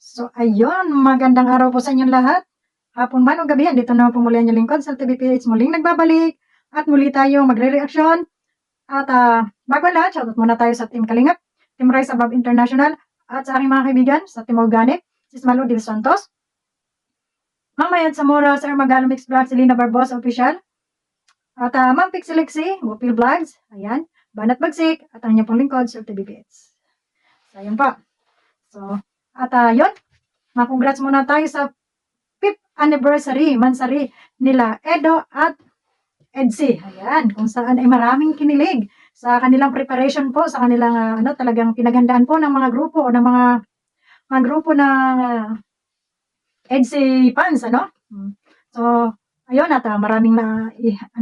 So, ayun, magandang araw po sa inyong lahat. Hapon man o gabi, dito na po muli ang inyong lingkod sa TVPH muling nagbabalik at muli tayo magre-reaction. At bago lahat, shoutout muna tayo sa Team Kalingap, Team Rise Above International, at sa aking mga kaibigan sa Team Organic, Sis Malu Del Santos, Ma'am Mayad Zamora, Sir Magalo Mix Vlog, Selena Barbosa Official, at Ma'am Pixelixi, Wupil Vlogs, ayan, Banat Bagsik, at ang inyong pong lingkod sa TVPH. So, ayan po. So, at yun, congrats muna tayo sa 5th anniversary, mansari nila Edo at Edsy. Ayan, kung saan ay maraming kinilig sa kanilang preparation po, sa kanilang talagang pinaghandaan po ng mga grupo o ng mga grupo ng Edsy fans, ano? So, ayun, at maraming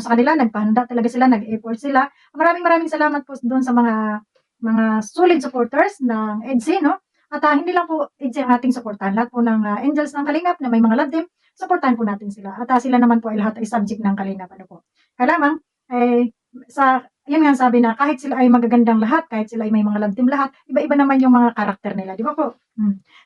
sa kanila, nagpahanda talaga sila, nag-effort sila. Maraming salamat po doon sa mga solid supporters ng Edsy, no? At hindi lang po Edsy ang ating supportan, lahat po ng angels ng Kalingap na may mga love team, supportan po natin sila. At sila naman po ay lahat ay subject ng Kalingap, ano po. Kaya lamang, yun nga sabi na kahit sila ay magagandang lahat, kahit sila ay may mga love team lahat, iba-iba naman yung mga karakter nila, di ba po?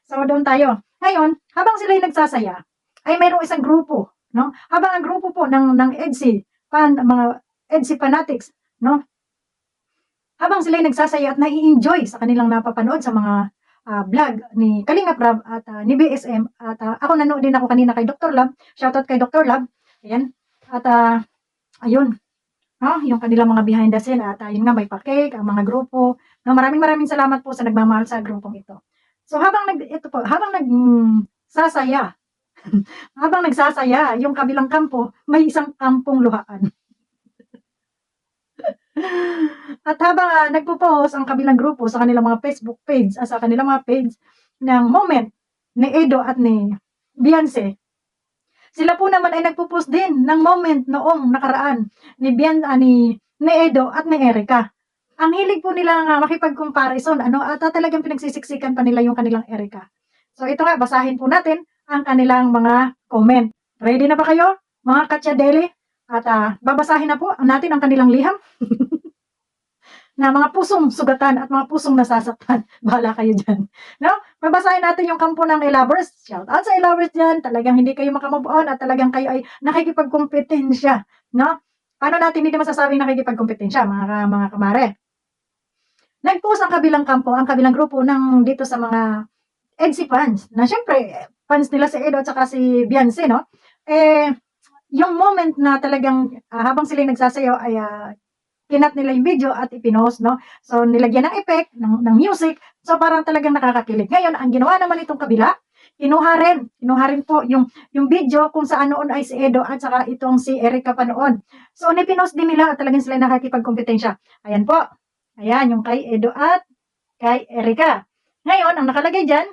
So, doon tayo. Ngayon, habang sila ay nagsasaya, ay mayroong isang grupo, no? Habang ang grupo po ng Edsy, mga Edsy fanatics, no? Habang sila ay nagsasaya at nai-enjoy sa kanilang napapanood sa mga vlog ni Kalingap Rab at ni BSM, at ako nanood din ako kanina kay Dr. Lab, shoutout kay Dr. Lab, ayan, at ayun, yung kanilang mga behind the scene, at yun nga, may pa-cake, ang mga grupo, no? Maraming salamat po sa nagmamahal sa grupong ito. So habang nagsasaya, habang nagsasaya yung kabilang kampo, may isang kampong luhaan. At habang nagpo-post ang kabilang grupo sa kanilang mga Facebook page, sa kanilang mga page ng moment ni Edo at ni Beyonce, sila po naman ay nagpo-post din ng moment noong nakaraan ni Edo at ni Erica. Ang hilig po nila nga makipag-comparison, at talagang pinagsisiksikan pa nila yung kanilang Erica. So ito nga, basahin po natin ang kanilang mga comment. Ready na ba kayo, mga Katsyadeli? At babasahin na po natin ang kanilang liham na mga pusong sugatan at mga pusong nasasaktan. Bahala kayo dyan. No? Babasahin natin yung kampo ng e-lovers. Shout out sa e-lovers dyan. Talagang hindi kayo makamove on at talagang kayo ay nakikipagkompetensya. No? Paano natin hindi masasabing nakikipagkompetensya, mga kamare? Nag-post ang kabilang kampo, ang kabilang grupo ng dito sa mga Edsy fans, na syempre, fans nila si Edo at saka si Beyonce, no? Yung moment na talagang habang sila nagsasayaw ay kinat nila yung video at ipinost, no? So, nilagyan ng effect, ng music, so parang talagang nakakakilig. Ngayon, ang ginawa naman itong kabila, kinuha rin po yung video kung saan noon ay si Edo at saka itong si Erica pa noon. So, nipinost din nila at talagang sila nakakipagkompetensya. Ayan po. Ayan, yung kay Edo at kay Erica. Ngayon, ang nakalagay dyan,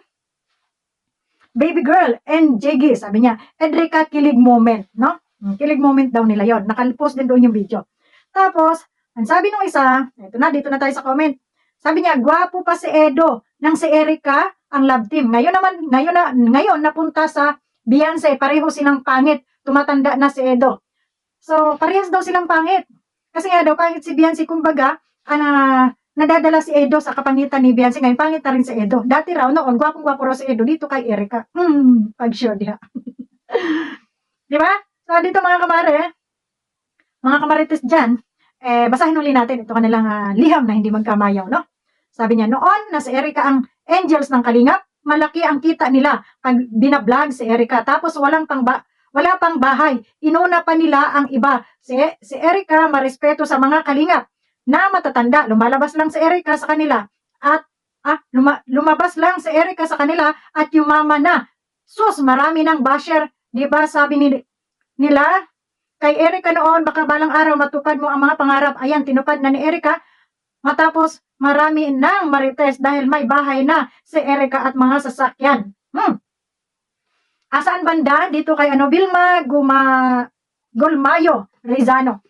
Baby Girl and JG, sabi niya, Edrica kilig moment, no? Kilig moment daw nila yon. Nakapost din doon yung video. Tapos, ang sabi nung isa, dito na tayo sa comment. Sabi niya, gwapo pa si Edo nang si Erica ang love team. Ngayon napunta sa Beyonce, pareho silang pangit. Tumatanda na si Edo. So, parehas daw silang pangit. Kasi nga daw, kahit si Beyonce, kumbaga, nadadala si Edo sa kapangitan ni Beyonce. Ngayon, pangit na rin si Edo. Dati raw noon, gwapong-gwapo raw si Edo dito kay Erica. Pag-sure diha. Di ba? So, dito mga kamarites dyan, basahin ulit natin ito kanilang liham na hindi magkamayaw, no? Sabi niya, noon na si Erica ang angels ng Kalingap, malaki ang kita nila pag binablog si Erica. Tapos wala pang bahay. Inuna pa nila ang iba. Si Erica marespeto sa mga Kalingap na matatanda. Lumalabas lang si Erica sa kanila at lumabas lang si Erica sa kanila at yumama na. Sus, marami ng basher. Diba sabi nila kay Erica noon, baka balang araw matupad mo ang mga pangarap. Ayan, tinupad na ni Erica. Matapos marami ng marites dahil may bahay na si Erica at mga sasakyan. Saan banda? Dito kay Vilma Golmayo Rizano.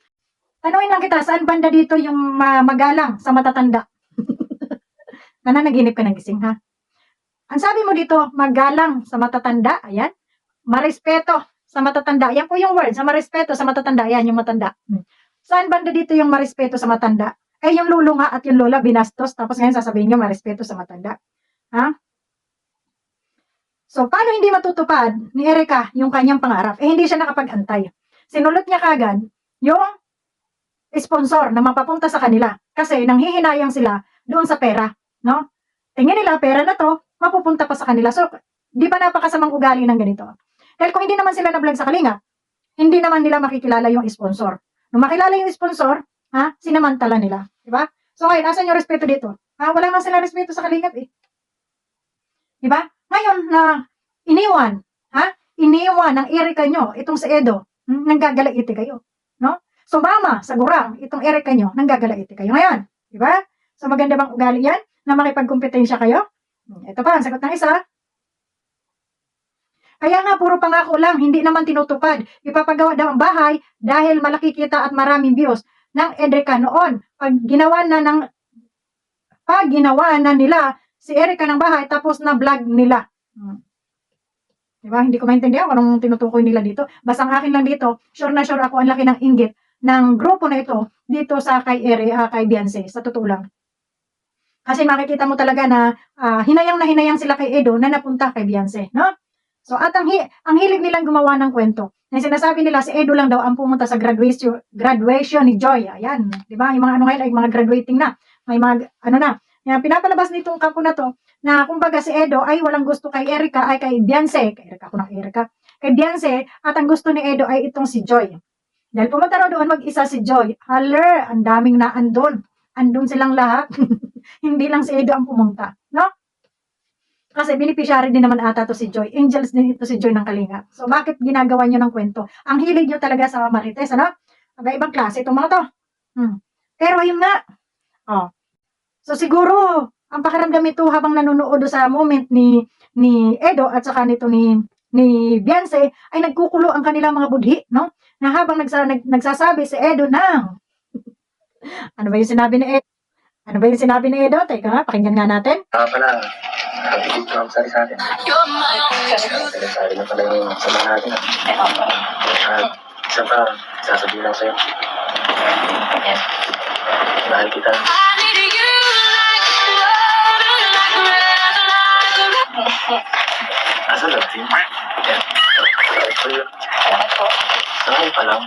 Tanungin lang kita, saan banda dito yung magalang sa matatanda? Nananaginip ka ng gising, ha? Ang sabi mo dito, magalang sa matatanda, ayan. Marespeto sa matatanda. Yan po yung word, sa marespeto sa matatanda. Ayan, yung matanda. Saan banda dito yung marespeto sa matanda? Yung lulo nga at yung lola binastos, tapos ngayon sasabihin nyo marespeto sa matanda. Ha? So, paano hindi matutupad ni Erica yung kanyang pangarap? Hindi siya nakapag-antay. Sinulot niya kagad yung sponsor na mapapunta sa kanila kasi nanghihinayang sila doon sa pera, no? Tingin nila pera na to, mapupunta pa sa kanila. So, di ba napakasamang ugali ng ganito? Dahil kung hindi naman sila na-vlog sa Kalinga, hindi naman nila makikilala yung sponsor. Nung makilala yung sponsor, sinamantala nila. Di ba? So, ngayon, asan yung respeto dito? Wala nga sila respeto sa Kalingap eh. Di ba? Ngayon na iniwan, iniwan ng Erica nyo, itong si Edo, nanggagalaiti kayo. No? Sumama sa gurang, itong Erica nyo, nanggagalaiti kayo. Ngayon, di ba? So, maganda bang ugali yan? Na makipagkompetensya kayo? Ito pa, ang sagot ng isa. Kaya nga, puro pangako lang, hindi naman tinutupad. Ipapagawa daw ang bahay dahil malaki kita at maraming views ng Erica noon. Pag ginawa na nila si Erica ng bahay, tapos na vlog nila. Diba? Hindi ko maintindihan kung anong tinutukoy nila dito. Basta ang akin lang dito, sure na sure ako ang laki ng inggit ng grupo na ito dito sa kay Beyonce. Sa totoo lang. Kasi makikita mo talaga na hinayang sila kay Edo na napunta kay Beyonce. No? So, at ang hilig nilang gumawa ng kwento. Yung sinasabi nila, si Edo lang daw ang pumunta sa graduation ni Joy. Ayan. Diba? Yung mga ano ngayon, ay mga graduating na. May mga, Yan, pinapalabas nitong kampo na to, na kumbaga si Edo ay walang gusto kay Erica, ay kay Beyonce. Kay Beyonce, at ang gusto ni Edo ay itong si Joy. Dahil pumunta raw doon mag-isa si Joy. Haler, ang daming na andun. Andun silang lahat. Hindi lang si Edo ang pumunta. No? Kasi beneficiary din naman ata to si Joy. Angels din ito si Joy ng Kalinga. So, bakit ginagawa nyo ng kwento? Ang hilig nyo talaga sa Marites, ano? Ibang klase itong mga to. Pero yun nga. So, siguro, ang pakiramdam ito habang nanonood sa moment ni Edo at saka nito ni Beyonce, ay nagkukulo ang kanilang mga budhi, no? Na habang nagsasabi si Edo ng, ano ba yung sinabi ni Edo? Teka nga, pakinggan nga natin. Pala, nakapigit ko ang sari sa atin. Sari na pala yung sama natin. At isa pa, sasabihin lang sa'yo. Mahal kita. Asa lang, Tim? Sorry for you. Sanay pa lang.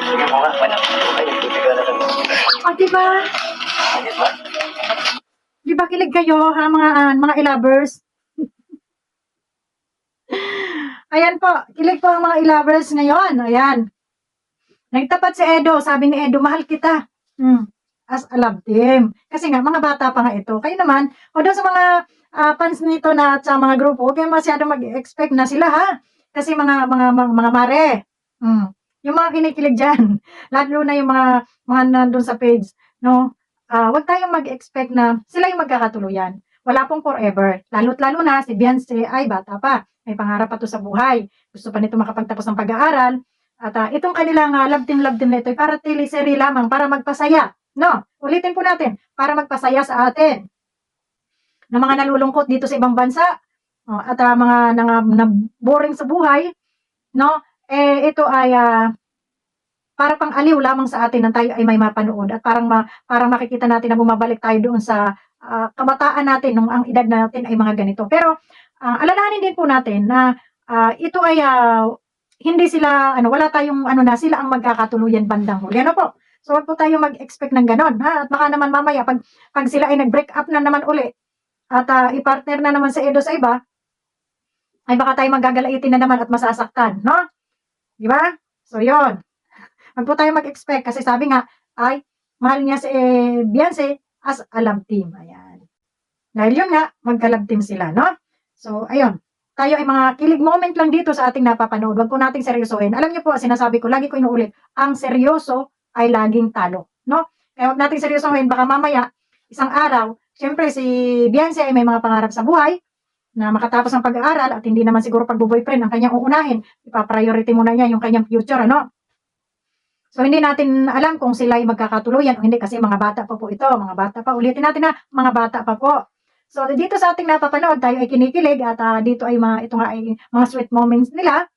Sige mo nga. Okay, buti ka na lang. Diba? Diba kilig kayo, mga i-lovers? Ayan po, kilig po ang mga i-lovers ngayon. Ayan. Nagtapat si Edo, sabi ni Edo, mahal kita. As a love team. Kasi nga, mga bata pa nga ito. Kayo naman, o doon sa mga fans nito na at sa mga grupo, huwag kayong masyado mag-expect na sila, ha? Kasi mga mare. Yung mga kinikilig dyan. Lalo na yung mga nandun sa page, no? Huwag tayong mag-expect na sila yung magkakatuluyan. Wala pong forever. Lalo na si Beyonce ay bata pa. May pangarap pa to sa buhay. Gusto pa nito makapagtapos ng pag-aaral. At itong kanilang love team na ito ay para teleserye lamang, para magpasaya. No, ulitin po natin, para magpasaya sa atin na mga nalulungkot dito sa ibang bansa at mga boring sa buhay, no? Ito ay para pang aliw lamang sa atin na tayo ay may mapanood at parang makikita natin na bumabalik tayo doon sa kabataan natin nung ang edad natin ay mga ganito. Pero alalahanin din po natin na ito ay hindi sila wala tayong na sila ang magkakatuluyan bandang huli. Ano po? So, wag po tayo mag-expect ng ganon, ha? At baka naman mamaya, pag sila ay nag-break up na naman uli, at i-partner na naman sa Edo sa iba, ay baka tayo magagalaitin na naman at masasaktan, no? Di ba? So, yun. Wag po tayo mag-expect, kasi sabi nga, ay, mahal niya si Beyonce as a love team. Ayan. Dahil yun nga, magka-love team sila, no? So, ayun. Tayo ay mga kilig moment lang dito sa ating napapanood. Wag po nating seryosohin. Alam niyo po, sinasabi ko, lagi ko inuulit, ang seryoso ay laging talo, no? Kaya huwag natin seryosohin, baka mamaya, isang araw, syempre si Beyonce ay may mga pangarap sa buhay, na makatapos ng pag-aaral, at hindi naman siguro pag-boyfriend ang kanyang uunahin, ipa-priority muna niya yung kanyang future, ano? So, hindi natin alam kung sila ay magkakatuluyan o hindi, kasi mga bata pa po ito, mga bata pa, ulitin natin na, mga bata pa po. So, dito sa ating napapanood, tayo ay kinikilig, at dito ay ito nga ay mga sweet moments nila.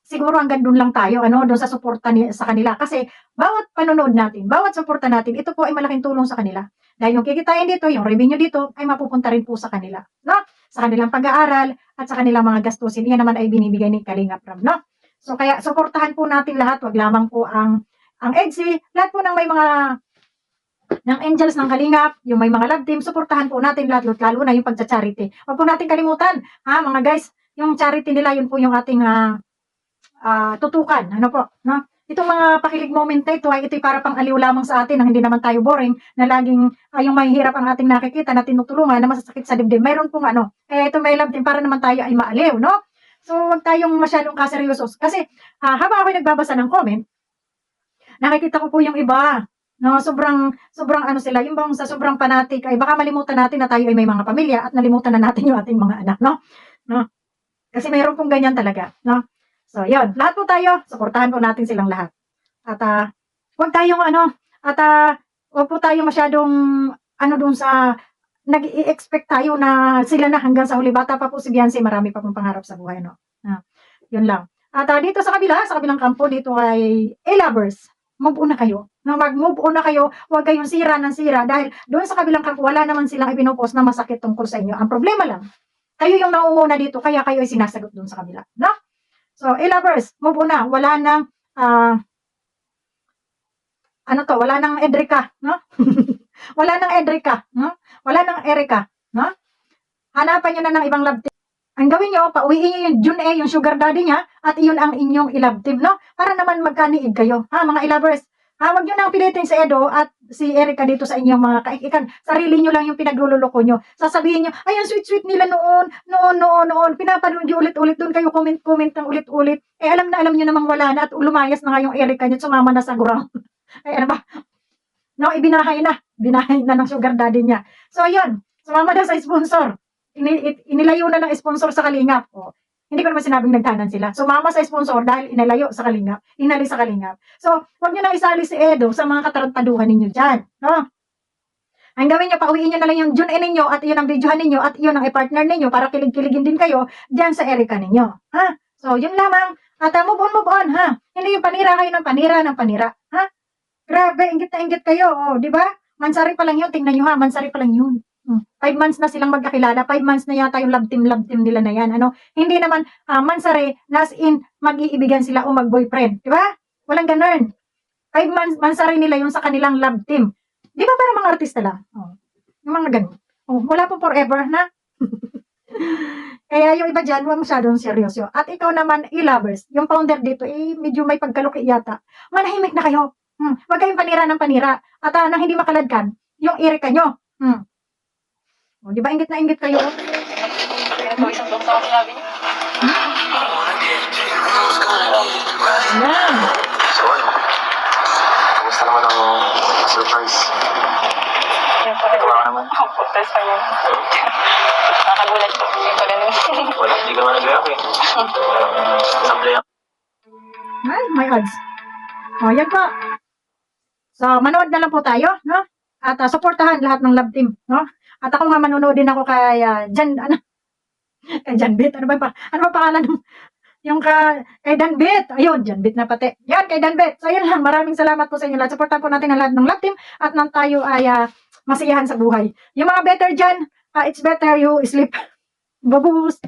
siguro hanggang doon lang tayo, doon sa suporta sa kanila. Kasi bawat panonood natin, bawat suporta natin, ito po ay malaking tulong sa kanila. Dahil yung kikitain dito, yung revenue dito, ay mapupunta rin po sa kanila, no? Sa kanilang pag-aaral at sa kanilang mga gastusin. Iyan naman ay binibigay ni Kalingap Ram, no? So kaya suportahan po natin lahat, wag lamang po ang EDSI, lahat po ng may mga ng Angels ng Kalingap, yung may mga love team, suportahan po natin lahat, lalo na yung pagcha-charity. Huwag po natin kalimutan, mga guys, yung charity nila, yun po yung ating tutukan. Ano po, no? Itong mga pakilig moment na ito ay ito'y para pang aliw lamang sa atin, nang hindi naman tayo boring, na laging yung mahihirap ang ating nakikita na tinutulungan, na masasakit sa dibdib. Mayroon pong ito may love team para naman tayo ay maaliw, no? So, huwag tayong masyadong kaseryosos. Kasi, habang ako'y nagbabasa ng comment, nakikita ko po yung iba, no, sobrang sila, yung bang sa sobrang fanatic ay baka malimutan natin na tayo ay may mga pamilya at nalimutan na natin yung ating mga anak, no? No? Kasi mayroon pong ganyan talaga, no? So, yun. Lahat po tayo, suportahan po natin silang lahat. At, huwag tayong huwag po tayong masyadong, dun sa, nag-i-expect tayo na sila na hanggang sa huli. Bata pa po si Beyonce, marami pa pong pangarap sa buhay, no? Yun lang. At, dito sa kabilang kampo, dito ay A-lovers. Move on na kayo. No, mag-move on na kayo. Huwag kayong sira ng sira. Dahil doon sa kabilang kampo, wala naman silang ipinopost na masakit tungkol sa inyo. Ang problema lang, kayo yung nangunguna dito, kaya kayo ay sinasagot doon sa kabila. No? So, A-lovers, move on na. Wala nang, wala nang Edrica, no? Wala nang Edrica, no? Wala nang Erica, no? Hanapan nyo na ng ibang love team. Ang gawin nyo, pauwiin nyo yung June A, yung sugar daddy niya, at iyon ang inyong i-love team, no? Para naman magkaniig kayo, mga A-lovers. Huwag nyo nang pilitin si Edo at si Erica dito sa inyong mga kaikikan. Sarili nyo lang yung pinaglululoko nyo. Sasabihin nyo, ay, ang sweet-sweet nila noon. Pinapanood nyo ulit-ulit. Doon kayo comment ng ulit-ulit. Alam nyo namang wala na at lumayas na nga yung Erica nyo. Sumama na sa gurang. Ay, ano ba? No, ibinahay na. Binahay na ng sugar daddy niya. So, yun. Sumama na sa sponsor. Inilayo na ng sponsor sa Kalingap. Hindi ko naman sinabing nagtanan sila. Sumama sa sponsor dahil inalayo sa Kalingap. Inali sa Kalingap. So, huwag nyo na isali si Edo sa mga katarantaduhan ninyo dyan. No? Ang gawin nyo, pauwiin nyo na lang yung June ninyo at iyon ang videohan ninyo at iyon ang i-partner ninyo para kilig-kiligin din kayo dyan sa Erica ninyo. So, yun lamang. At move on, Hindi yung panira kayo ng panira. Grabe, ingit na ingit kayo. Di ba? Mansari pa lang yun. Tingnan nyo mansari pa lang yun. 5 months na silang magkakilala. 5 months na yata yung love team nila na yan. Hindi naman mansari, as in, mag-iibigan sila o mag-boyfriend. Di ba? Walang ganun. 5 months, mansari nila yung sa kanilang love team. Di ba parang mga artista lang? Yung mga ganun. Wala po forever na. Kaya yung iba dyan, huwag masyadong seryoso. At ikaw naman, A-lovers, yung founder dito, medyo may pagkaluki yata. Manahimik na kayo. Huwag kayong panira ng panira. At nang hindi makaladkan, yung Erica nyo. Di ba ingit na ingit kayo? Kaya po isang doktor ako sinabi niya. Yan. So, kamusta naman ang surprise? Yan po rin. Wala naman. Opo, first time yun. Nakakagulat po. Yan po rin. Wala, hindi ka man nag-react eh. Sablay ako. Ay, may odds. Yan po. So, manood na lang po tayo, no? At suportahan lahat ng love team, no? At ako nga manonood din ako kay kay Janbit. Ano ba pangalan yung kay Danbit? Ayun, Janbit na pati. Yan, kay Danbit. So, yun lang. Maraming salamat po sa inyo lahat. Suportahan po natin ang lahat ng love team at nang tayo ay masiyahan sa buhay. Yung mga better dyan, it's better you sleep. Babus.